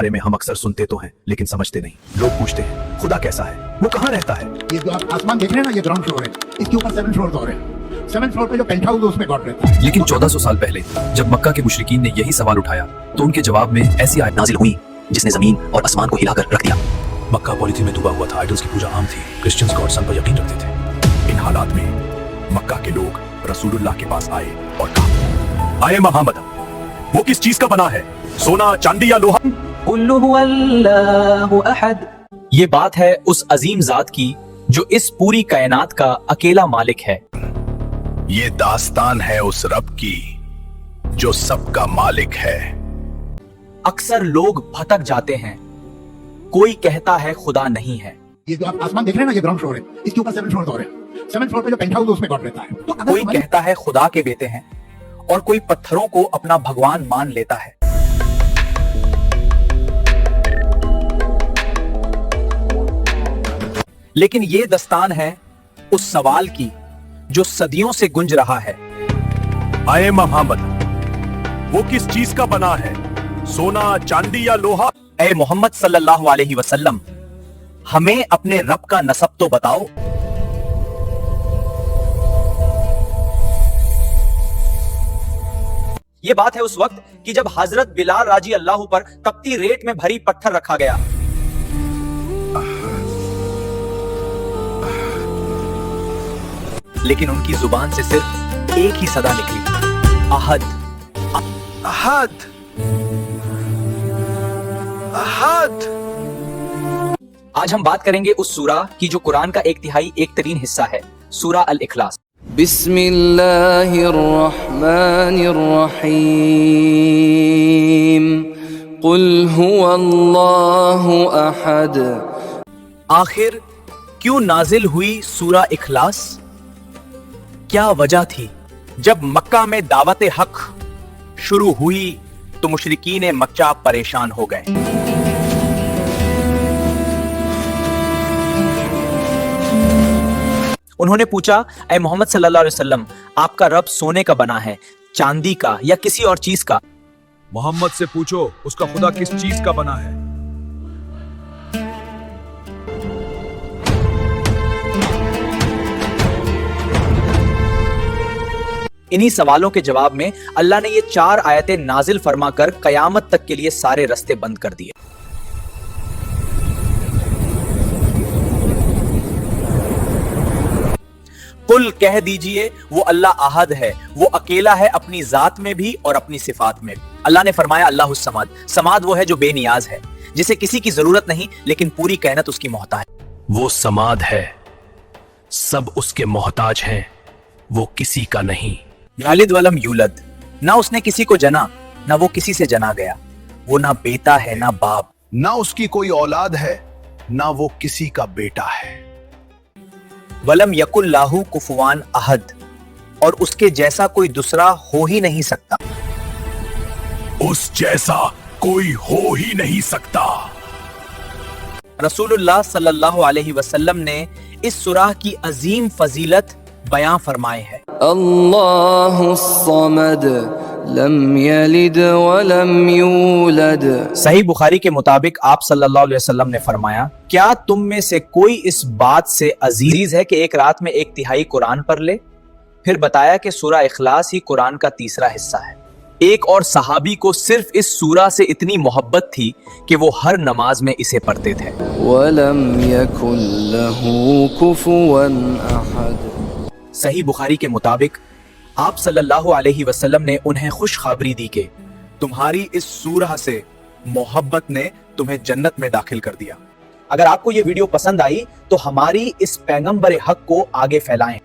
बारे में हम अक्सर सुनते तो हैं लेकिन समझते नहीं। लोग पूछते हैं खुदा कैसा है, वो कहाँ रहता है। ये जो आप आसमान देख रहे हैं ना, ये ग्राउंड फ्लोर है, इसके ऊपर 7 फ्लोर और है। 7 फ्लोर पे जो पेंट हाउस है उसमें गॉड रहता है। लेकिन 1400 साल पहले जब मक्का के मुशरिकीन ने यही सवाल उठाया तो उनके जवाब में ऐसी आयत नाजिल हुई जिसने जमीन और आसमान को हिलाकर रख दिया। मक्का पॉलिथीन में डूबा हुआ था, आइडल्स की पूजा आम थी, क्रिश्चियंस गॉड सन पर यकीन रखते थे। इन हालात में मक्का के लोग रसूलुल्लाह के पास आए और कहा, आए मोहम्मद, वो किस चीज का बना है, सोना, चांदी या लोहा। कुल्लु हुवल्लाहु अहद। ये बात है उस अजीम जात की जो इस पूरी कायनात का अकेला मालिक है। ये दास्तान है उस रब की जो सबका मालिक है। अक्सर लोग भटक जाते हैं, कोई कहता है खुदा नहीं है। ये जो आप आसमान देख रहे हैं ना, ये ग्राउंड फ्लोर है, इसके ऊपर 7 फ्लोर और है। 7 फ्लोर पे जो पेंट हाउस है उसमें गॉड रहता है। तो कोई कहता है खुदा के बेटे हैं और कोई पत्थरों को अपना भगवान मान लेता है। लेकिन ये दस्तान है उस सवाल की जो सदियों से गुंज रहा है। आए मोहम्मद, वो किस चीज का बना है, सोना, चांदी या लोहा। ऐ मोहम्मद सल्लल्लाहु अलैहि वसल्लम, हमें अपने रब का नसब तो बताओ। ये बात है उस वक्त कि जब हजरत बिलाल राजी अल्लाह पर तपती रेत में भरी पत्थर रखा गया। लेकिन उनकी जुबान से सिर्फ एक ही सदा निकली, अहद। अहद, अहद। आज हम बात करेंगे उस सूरा की जो कुरान का 1/3 एक तरीन हिस्सा है, सूरा अल इखलास। बिस्मिल्लाहिर्रहमानिर्रहीम, कुल हुवल्लाहु अहद। आखिर क्यों नाजिल हुई सूरा इखलास? क्या वजह थी? जब मक्का में दावत हक शुरू हुई तो मुशरिकीन मक्का परेशान हो गए। उन्होंने पूछा, ऐ मोहम्मद सल्लल्लाहु अलैहि वसल्लम, आपका रब सोने का बना है, चांदी का या किसी और चीज का? मोहम्मद से पूछो उसका खुदा किस चीज का बना है। इन्हीं सवालों के जवाब में अल्लाह ने ये 4 आयतें नाजिल फरमाकर कयामत तक के लिए सारे रास्ते बंद कर दिए। कुल कह दीजिए, वो अल्लाह अहद है, वो अकेला है अपनी जात में भी और अपनी सिफात में भी। अल्लाह ने फरमाया अल्लाहुस समाद। समाद वो है जो बेनियाज है, जिसे किसी की जरूरत नहीं लेकिन पूरी कायनात उसकी मोहताज है। वो समाद है, सब उसके मोहताज हैं, वो किसी का नहीं। यालिद वलम यूलद, ना उसने किसी को जना, ना वो किसी से जना गया। वो ना बेटा है ना बाप, ना उसकी कोई औलाद है, ना वो किसी का बेटा है। वलम यकुल लाहू कुफुवान अहद, और उसके जैसा कोई दूसरा हो ही नहीं सकता। उस जैसा कोई हो ही नहीं सकता। रसूलुल्लाह सल्लल्लाहु अलैहि वसल्लम ने इस सूरह की अजीम फजीलत बयां फरमाए है। अल्लाहुस समद, लम यलिद वलम यूलद। सही बुखारी के मुताबिक आप सल्लल्लाहु अलैहि वसल्लम ने फरमाया, क्या तुम में से कोई इस बात से अजीज है कि एक रात में 1/3 कुरान पढ़ ले? फिर बताया कि सूरा इखलास ही कुरान का तीसरा हिस्सा है। एक और सहाबी को सिर्फ इस सूरा से इतनी मोहब्बत थी कि वो हर नमाज में इसे पढ़ते थे। वलम यकुल लहू कुफुवन अहद। सही बुखारी के मुताबिक आप सल्लल्लाहु अलैहि वसल्लम ने उन्हें खुशखबरी दी कि तुम्हारी इस सूरह से मोहब्बत ने तुम्हें जन्नत में दाखिल कर दिया। अगर आपको ये वीडियो पसंद आई तो हमारी इस पैगंबर हक को आगे फैलाएं।